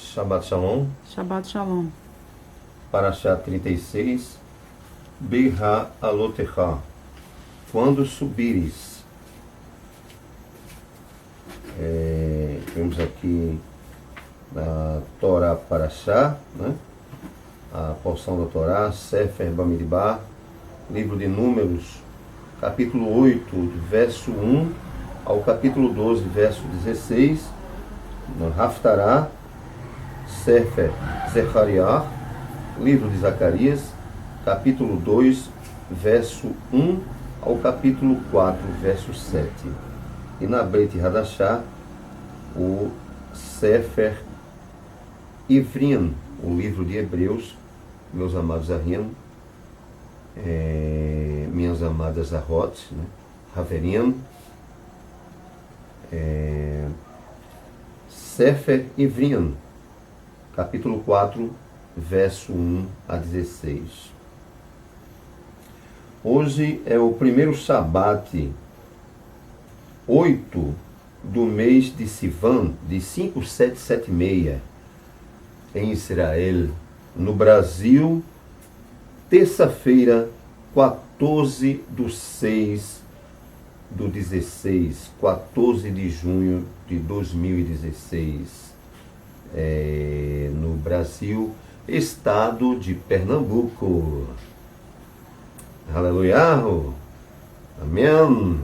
Shabbat Shalom, Shabbat Shalom. Parashá 36, Beha Alotecha, quando subires. Vemos aqui na Torá Parashá, né? A porção da Torá, Sefer Bamidbar, livro de Números, capítulo 8, verso 1 ao capítulo 12, verso 16, no Haftará, Sefer Zechariah, livro de Zacarias, capítulo 2, verso 1 ao capítulo 4, verso 7. E na Beit Hadashah, o Sefer Ivrim, o livro de Hebreus, meus amados Ahim, minhas amadas Ahot, né? Haverim, Sefer Ivrim, capítulo 4, verso 1 a 16. Hoje é o primeiro Shabat 8 do mês de Sivan, de 5776, em Israel. No Brasil, terça-feira, 14 do 6 do 16, 14 de junho de 2016. No Brasil, estado de Pernambuco. Aleluia! Amém!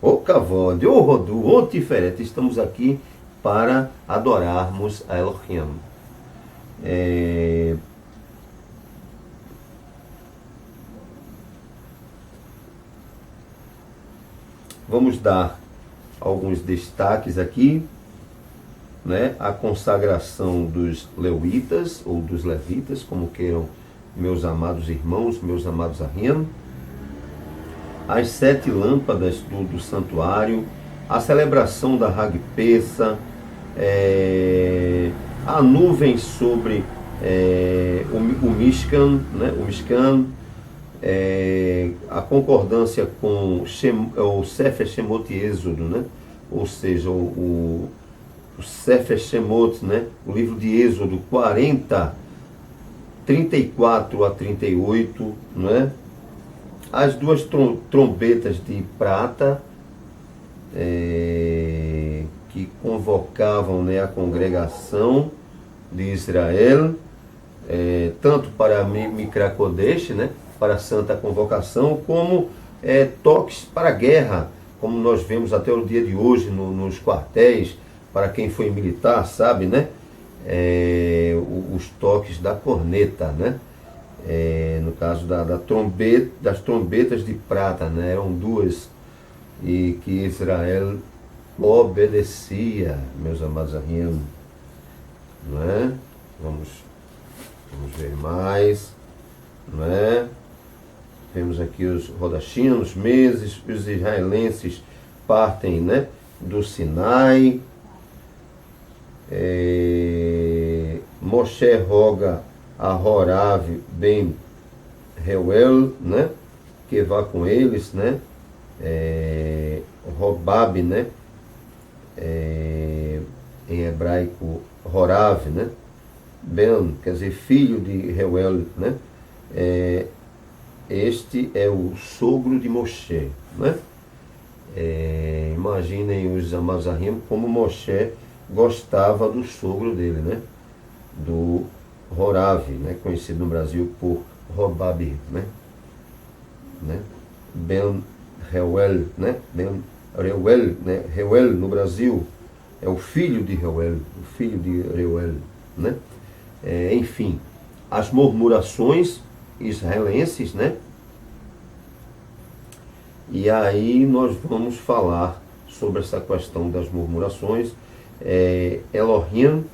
Ô Kavod, ô Rodu, ô Tiferet, estamos aqui para adorarmos a Elohim. Vamos dar alguns destaques aqui, né? A consagração dos leuitas, ou dos levitas, como queiram meus amados irmãos, meus amados Ahim, as 7 lâmpadas do santuário, a celebração da Hag Pessa, a nuvem sobre o Mishkan, né? O Mishkan, a concordância com o Sefer Shemot e Êxodo, né? Ou seja, o Sefer Shemot, né? O livro de Êxodo 40, 34 a 38, né? As duas trombetas de prata que convocavam, né, a congregação de Israel, tanto para Mikra Kodesh, né, para a santa convocação, como toques para a guerra, como nós vemos até o dia de hoje nos quartéis, para quem foi militar, sabe, né? Os toques da corneta, né? No caso das trombetas de prata, né? Eram duas, e que Israel obedecia, meus amados Ahim, não é? Vamos ver mais, não é? Vemos aqui os Rodashim, os meses, os israelenses partem, né, do Sinai. Moshe roga a Horav ben Reuel, né, que vá com eles, né? Robab, né? Em hebraico, Horav, né? Ben, quer dizer, filho de Reuel, né? Este é o sogro de Moshe, né? Imaginem os amados Ahim como Moshe gostava do sogro dele, né? Do Horav, né? Conhecido no Brasil por Robab, né? Ben Reuel, né? Ben Reuel, né? Reuel no Brasil é o filho de Reuel, o filho de Reuel, né? Enfim, as murmurações israelenses, né? E aí nós vamos falar sobre essa questão das murmurações. Elohim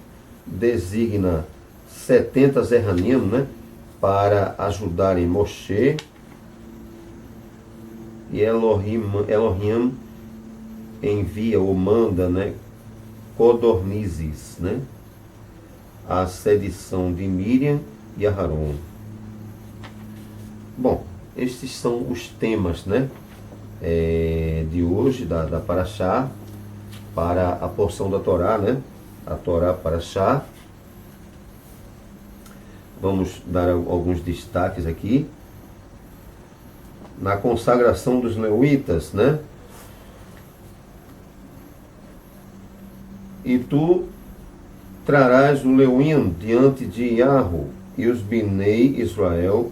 designa 70 Zeranim, né, para ajudarem Moshe, e Elohim envia ou manda, né, codornizes, né, a sedição de Miriam e Aharon. Bom, estes são os temas, né, de hoje, da Parashá, para a porção da Torá, né, a Torá Parashá. Vamos dar alguns destaques aqui. Na consagração dos levitas, né? E tu trarás o leuim diante de Yahweh, e os Binei Israel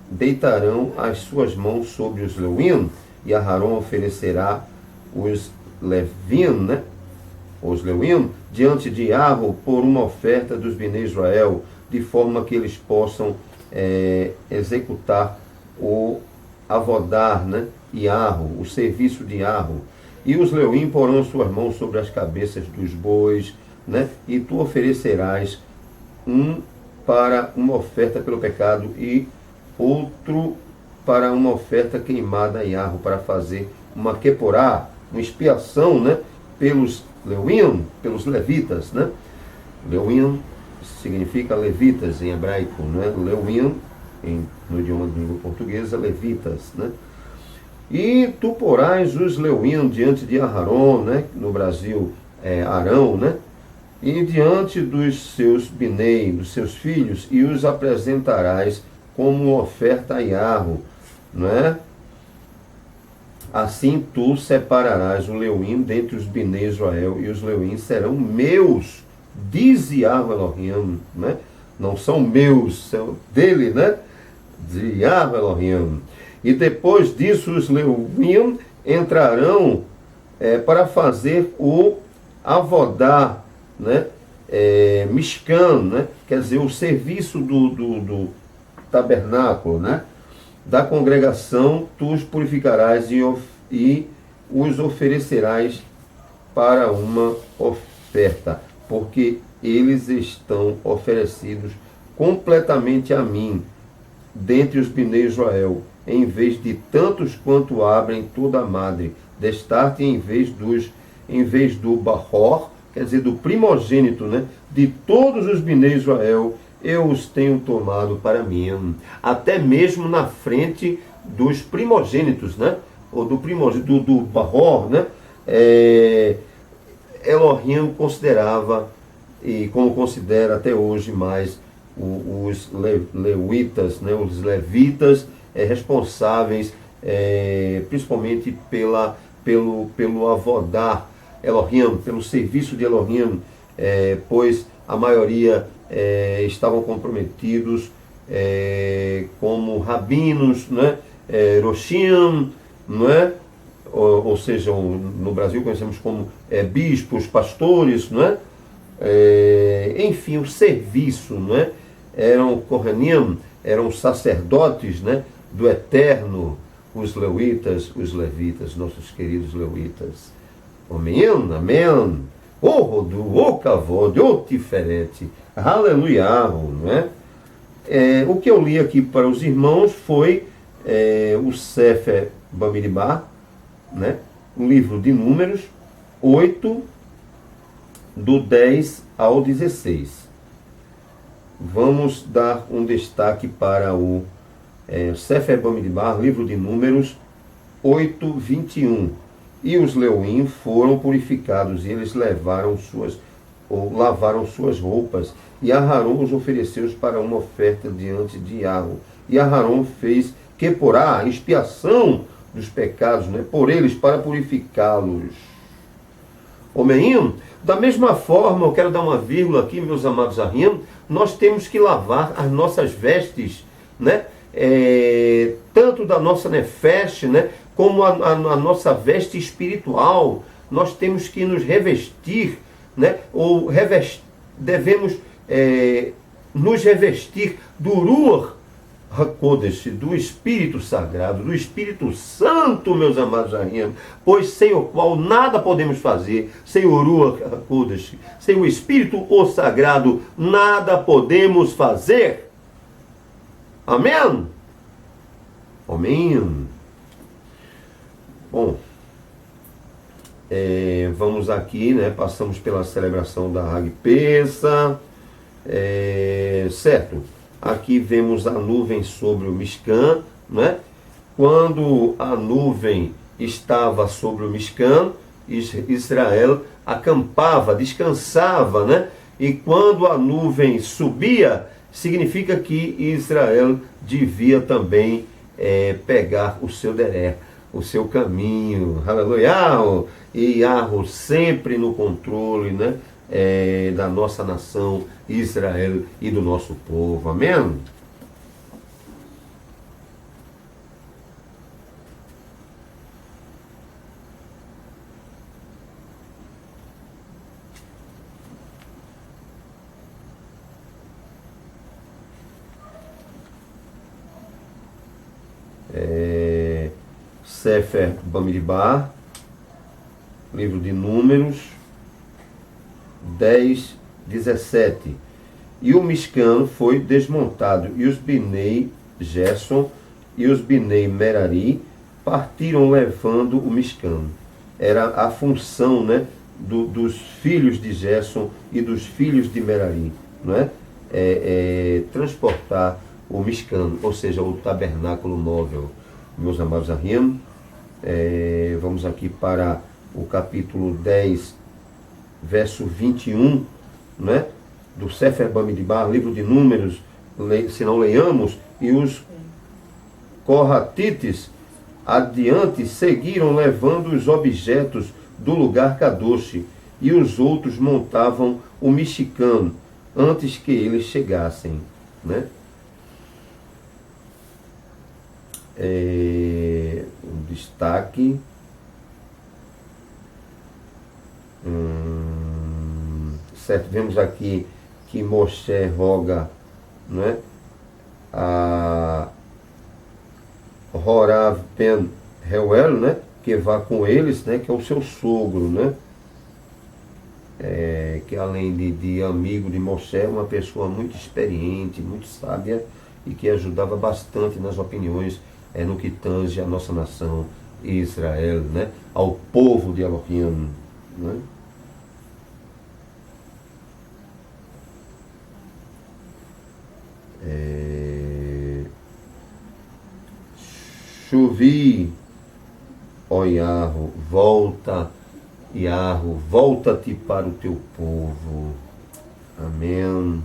deitarão as suas mãos sobre os leuim, e Aharon oferecerá os levim, né? Os leuim, diante de Yahweh por uma oferta dos Binei Israel, de forma que eles possam executar o avodar, né? Yahweh, o serviço de Yahweh. E os leuim porão suas mãos sobre as cabeças dos bois, né? E tu oferecerás um para uma oferta pelo pecado e outro para uma oferta queimada a Yahweh, para fazer uma queporá, uma expiação, né? Pelos leuim, pelos levitas, né? Leuim significa levitas em hebraico, né? Leuim, no idioma de língua portuguesa, levitas, né? E tu porás os leuim diante de Aharon, né? No Brasil, Arão, né? E diante dos seus binei, dos seus filhos, e os apresentarás como oferta a Yahweh, né? Assim tu separarás o leuim dentre os binei Israel, e os leuim serão meus, diz Yahweh Elohim, né? Não são meus, são dele, né? De Yahweh Elohim. E depois disso os leuim entrarão para fazer o avodar, né? Mishkan, né? Quer dizer, o serviço do tabernáculo, né? Da congregação, tu os purificarás e os oferecerás para uma oferta, porque eles estão oferecidos completamente a mim, dentre os binei Israel, em vez de tantos quanto abrem toda a madre, destarte em vez do Bahor, quer dizer, do primogênito, né, de todos os binei Israel, eu os tenho tomado para mim, até mesmo na frente dos primogênitos, né, ou do primogênito, do Bahor, né, Elohim considerava, e como considera até hoje mais, os levitas, né, os levitas responsáveis principalmente pelo avodar Elohim, pelo serviço de Elohim, pois a maioria estavam comprometidos como rabinos, né, roshim, não é? Ou seja, no Brasil conhecemos como bispos, pastores, não é? Enfim, o serviço, não é? Eram Kohanim, eram sacerdotes, né, do Eterno, os levitas, nossos queridos levitas. Amém, amém. O rodu, o kavod, o diferente. Aleluia, não é? O que eu li aqui para os irmãos foi o Sefer Bamidbar, né? O livro de Números 8, do 10 ao 16. Vamos dar um destaque para o Sefer Bamidbar, livro de Números 8, 21. E os leuim foram purificados, e eles lavaram suas roupas, e Aharon os ofereceu para uma oferta diante de Yahweh. E Aharon fez queporá, expiação dos pecados, né, por eles, para purificá-los. Amém? Da mesma forma, eu quero dar uma vírgula aqui, meus amados Ahim, nós temos que lavar as nossas vestes, né? Tanto da nossa nefesh, né, como a nossa veste espiritual. Nós temos que nos revestir, né, devemos nos revestir do Ruach HaKodesh, do Espírito Sagrado, do Espírito Santo, meus amados Ahim, pois sem o qual nada podemos fazer, sem o Ruach HaKodesh, sem o Espírito o Sagrado, nada podemos fazer. Amém? Amém. Bom, vamos aqui, né? Passamos pela celebração da Hag Pesach, certo? Aqui vemos a nuvem sobre o Mishkan, né? Quando a nuvem estava sobre o Mishkan, Israel acampava, descansava, né? E quando a nuvem subia, significa que Israel devia também pegar o seu deré, o seu caminho, aleluia, e Yahweh sempre no controle, né, da nossa nação Israel e do nosso povo, amém? Sefer Bamidbar, livro de Números 10, 17. E o Mishkan foi desmontado, e os Binei Gerson e os Binei Merari partiram levando o Mishkan. Era a função, né, dos filhos de Gerson e dos filhos de Merari, não é? Transportar o Mishkan, ou seja, o tabernáculo móvel. Meus amados Ahim, vamos aqui para o capítulo 10, verso 21, né, do Sefer Bamidbar, livro de Números, se não leiamos, e os Corratites adiante seguiram levando os objetos do lugar Kadosh, e os outros montavam o Mishkan antes que eles chegassem, né? Um destaque, certo, vemos aqui que Moshe roga, né, a Horav ben Reuel, né, que vá com eles, né, que é o seu sogro, né, que além de amigo de Moshe, é uma pessoa muito experiente, muito sábia, e que ajudava bastante nas opiniões no que tange a nossa nação Israel, né, ao povo de Elohim, né. Chuvi, ó Yahweh, volta-te para o teu povo. Amém.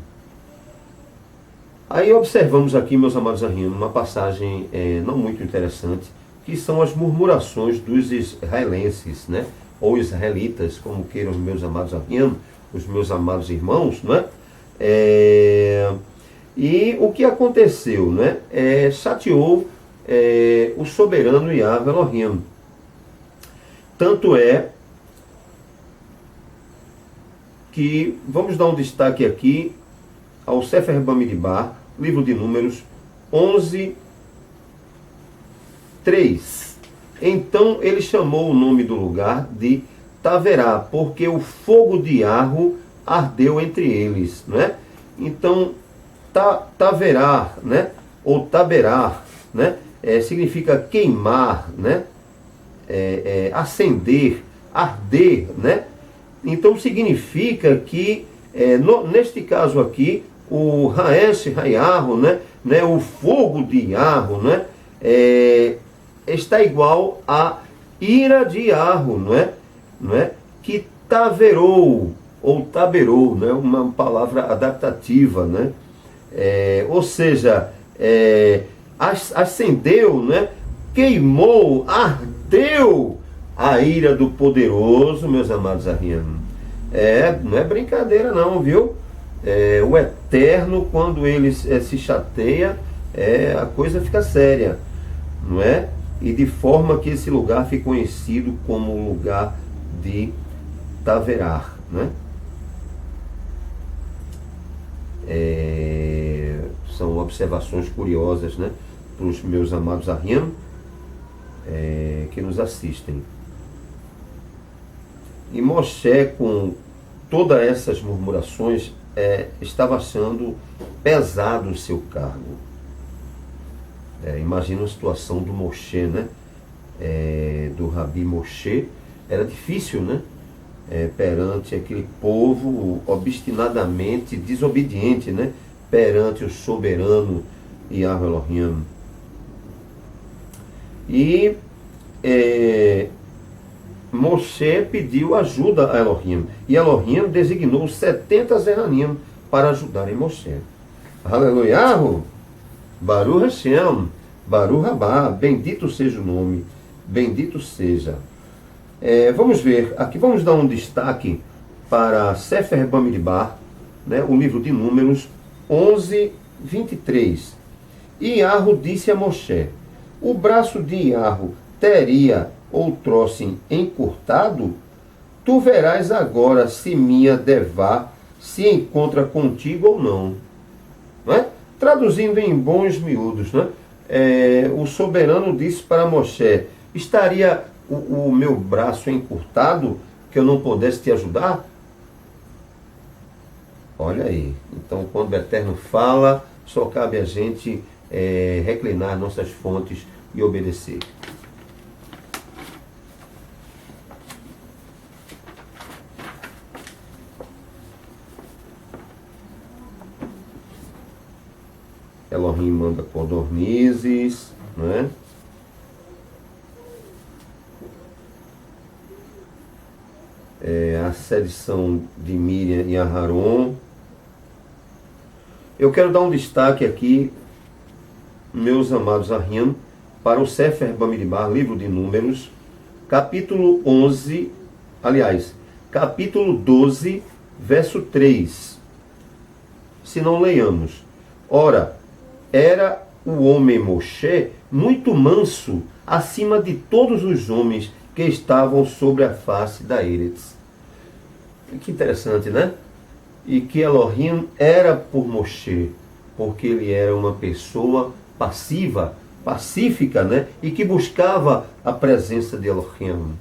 Aí observamos aqui, meus amados Ahim, uma passagem não muito interessante, que são as murmurações dos israelenses, né? Ou israelitas, como queiram os meus amados Ahim, os meus amados irmãos, né? E o que aconteceu, né? Chateou o soberano Yahweh Elohim. Tanto é que vamos dar um destaque aqui ao Sefer Bamidbar, livro de Números 11, 3. Então ele chamou o nome do lugar de Taverá, porque o fogo de Yahweh ardeu entre eles, né? Então Taverá, né, ou Taberá, né, significa queimar, né, acender, arder, né? Então significa que neste caso aqui o Haesh Hayahu, né, o fogo de Yahweh, né, está igual à ira de Yahweh, não é? Que taverou, ou taberou, né, uma palavra adaptativa, né? Ou seja, acendeu, né, queimou, ardeu a ira do poderoso, meus amados Ahim. Não é brincadeira não, viu? O Eterno, quando ele se chateia, a coisa fica séria, não é? E de forma que esse lugar fica conhecido como lugar de Taverá, né? São observações curiosas, né, para os meus amados Ahim que nos assistem. E Moshe, com todas essas murmurações, estava achando pesado o seu cargo. Imagina a situação do Moshe, né? Do Rabi Moshe. Era difícil, né? Perante aquele povo obstinadamente desobediente, né? Perante o soberano Yahweh Elohim. E Moshe pediu ajuda a Elohim. E Elohim designou 70 Zeranim para ajudarem Moshe. Aleluia! Baruch Hashem, Baruch Rabá, bendito seja o nome, bendito seja. Vamos ver, aqui vamos dar um destaque para Sefer Bamidbar, né, o livro de Números 11, 23. Iarro disse a Moshe: o braço de Iarro teria outrossem encurtado? Tu verás agora se minha Devá se encontra contigo ou não. Não é? Traduzindo em bons miúdos, né? O soberano disse para Moshe: estaria o meu braço encurtado que eu não pudesse te ajudar? Olha aí. Então, quando o Eterno fala, só cabe a gente reclinar nossas fontes e obedecer. Elohim manda codornizes, né? A sedição de Miriam e Aharon. Eu quero dar um destaque aqui, meus amados Ahim, para o Sefer Bamidbar, livro de Números, capítulo 11, aliás, capítulo 12, verso 3. Se não leiamos. Ora, era o homem Moshe muito manso acima de todos os homens que estavam sobre a face da Eretz. Que interessante, né? E que Elohim era por Moshe, porque ele era uma pessoa passiva, pacífica, né? E que buscava a presença de Elohim.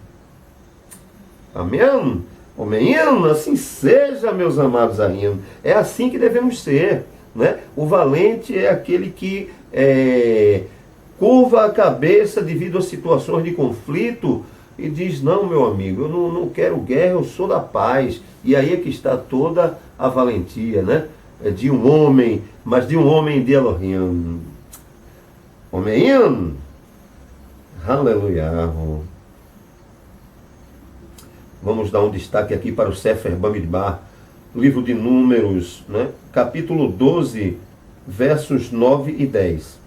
Amém? Amém? Assim seja, meus amados Ahim. É assim que devemos ser, né? O valente é aquele que curva a cabeça devido a situações de conflito e diz: não, meu amigo, eu não quero guerra, eu sou da paz. E aí é que está toda a valentia, né? De um homem, mas de um homem de Elohim. Amém? Aleluia. Vamos dar um destaque aqui para o Sefer Bamidbar, livro de Números, né? Capítulo 12, versos 9 e 10.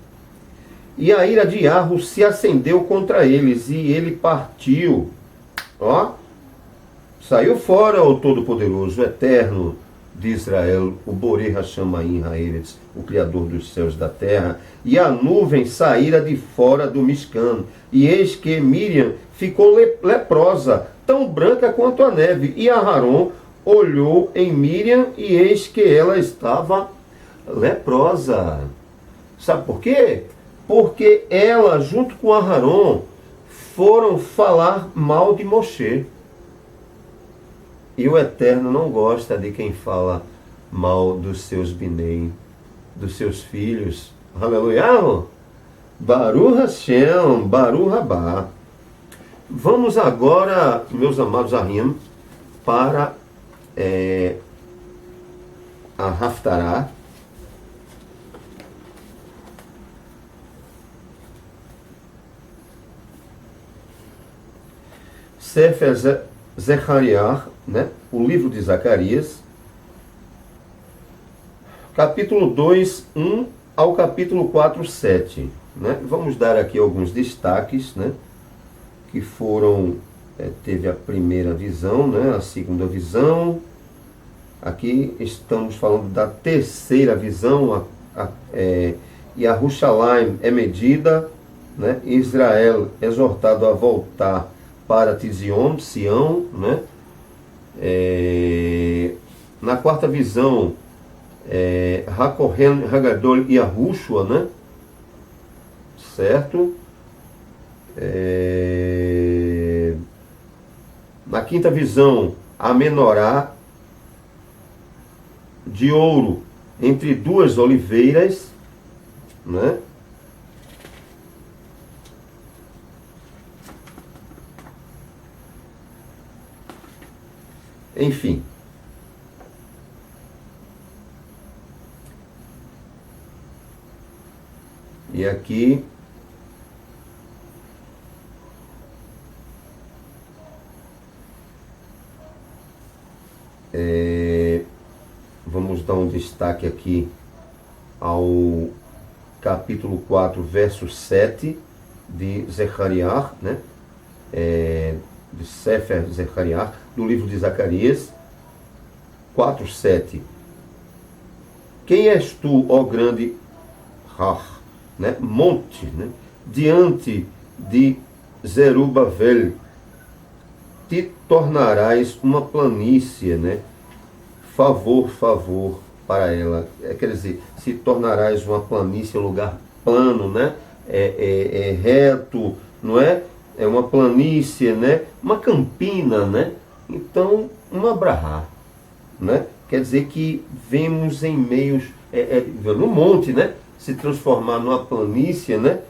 E a ira de Iarro se acendeu contra eles, e ele partiu. Ó, saiu fora o Todo-Poderoso, o Eterno de Israel, o Borei Hashamayim Haeretz, o Criador dos céus e da terra. E a nuvem saíra de fora do Mishkan. E eis que Miriam ficou leprosa, tão branca quanto a neve. E Aharon olhou em Miriam, e eis que ela estava leprosa. Sabe por quê? Porque ela, junto com Aharon, foram falar mal de Moshe. E o Eterno não gosta de quem fala mal dos seus binei, dos seus filhos. Aleluia! Baruch Hashem, Baruch Rabá. Vamos agora, meus amados Ahim, para a Haftarah. Sefer Zechariah, né? O livro de Zacarias, capítulo 2, 1 ao capítulo 4, 7. Né? Vamos dar aqui alguns destaques, né? Que foram, teve a primeira visão, né? A segunda visão. Aqui estamos falando da terceira visão, e a Yerushalayim é medida, né? Israel exortado a voltar para Tizion, Sião, né? Na quarta visão, Hakohen Hagadol e Yahushua, né? Certo? Na quinta visão, a menorá de ouro entre duas oliveiras, né? Enfim. E aqui vamos dar um destaque aqui ao capítulo 4, verso 7 de Zechariah, né? De Sefer Zechariah, do livro de Zacarias, 4:7. Quem és tu, ó grande Har, né? Monte, né? Diante de Zerubabel, te tornarás uma planície, né? Favor para ela. Quer dizer, se tornarás uma planície, um lugar plano, né? Reto, não é? É uma planície, né? Uma campina, né? Então, uma brahá, né? Quer dizer que vemos em meios, no monte, né? Se transformar numa planície, né?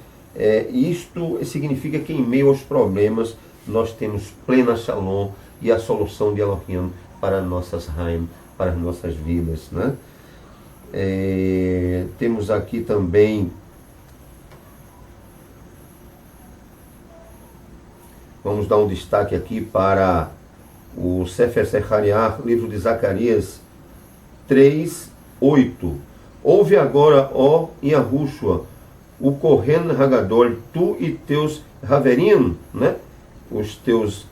Isto significa que em meio aos problemas nós temos plena shalom e a solução de Elohim para nossas Haim, para as nossas vidas, né? Temos aqui também, vamos dar um destaque aqui para o Sefer Zechariah, livro de Zacarias 3:8. Ouve agora, ó Yahushua, o Kohen Hagadol, tu e teus Haverim, né? Os teus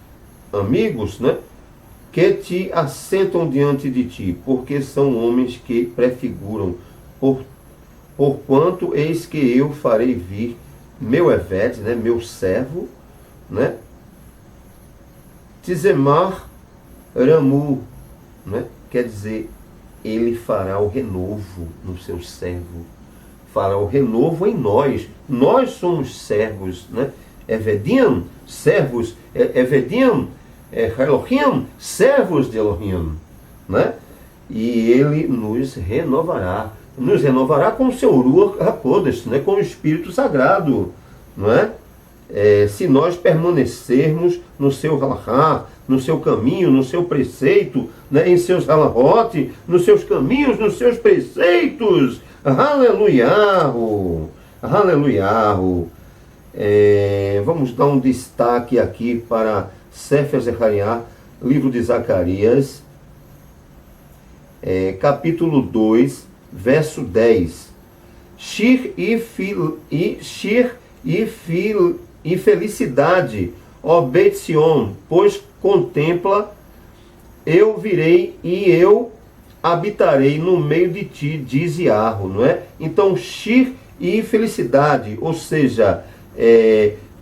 amigos, né? Que te assentam diante de ti, porque são homens que prefiguram, porquanto eis que eu farei vir meu Eved, né? Meu servo, né? Tizemar Ramu, né? Quer dizer, ele fará o renovo no seu servo, fará o renovo em nós. Nós somos servos, né? Evedim, servos, Evedim, Elohim, servos de Elohim, né? E ele nos renovará com o seu Ruach HaKodesh, né? Com o Espírito Sagrado, não é? Se nós permanecermos no seu halachá, no seu caminho, no seu preceito, né, em seus halachot, nos seus caminhos, nos seus preceitos. Aleluiahu! Aleluiahu! Vamos dar um destaque aqui para Sefer Zechariah, livro de Zacarias, capítulo 2, verso 10. Shir e felicidade, ó Beit Sion, pois contempla, eu virei e eu habitarei no meio de ti, diz Yahweh, não é? Então, Shir e felicidade, ou seja,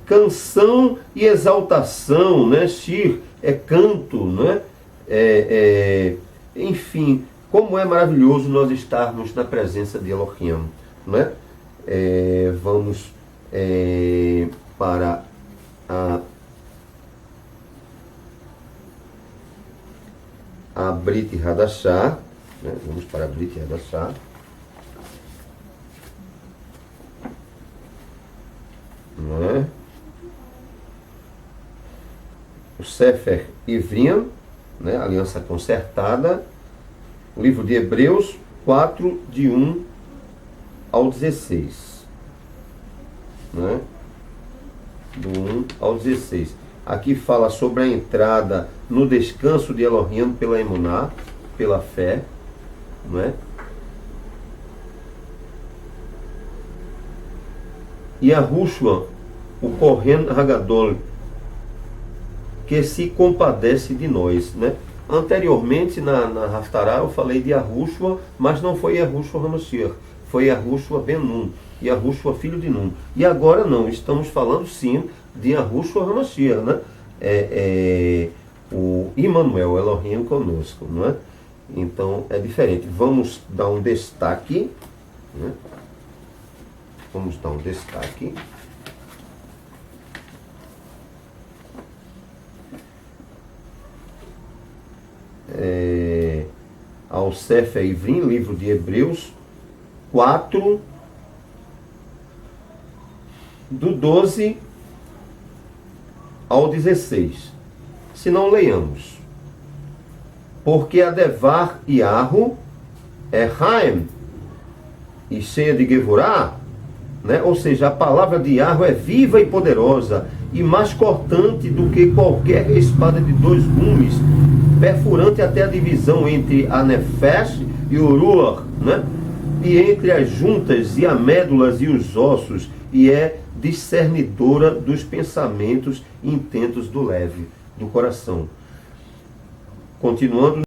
canção e exaltação, né? Shir é canto, né? Enfim, como é maravilhoso nós estarmos na presença de Elohim, né? Vamos para a Brit Hadashah, né? Vamos para a Brit Hadashah. Não é? O Sefer Ivrim, né? Aliança Concertada, livro de Hebreus 4, de 1 ao 16. Né? Do 1 ao 16. Aqui fala sobre a entrada no descanso de Elohim pela emuná, pela fé, não é? E Yahushua, o Kohen Hagadol, que se compadece de nós, né? Anteriormente na Haftarah eu falei de Yahushua, mas não foi Yahushua HaMashiach, foi Yahushua Ben Nun, Yahushua filho de Nun. E agora não, estamos falando sim de Yahushua HaMashiach, né? O Immanuel, Elohim conosco, não é? Então é diferente. Vamos dar um destaque, né? Vamos dar um destaque. Ao Sefer Ivrim, livro de Hebreus 4, do 12 ao 16. Se não leiamos. Porque a Devar Yahu é Haim e cheia de Gevurah, né? Ou seja, a palavra de Yahu é viva e poderosa e mais cortante do que qualquer espada de dois gumes, perfurante até a divisão entre a Nefesh e o Ruach, né? e entre as juntas e amêdulas e os ossos, e é discernidora dos pensamentos e intentos do leve, do coração. Continuando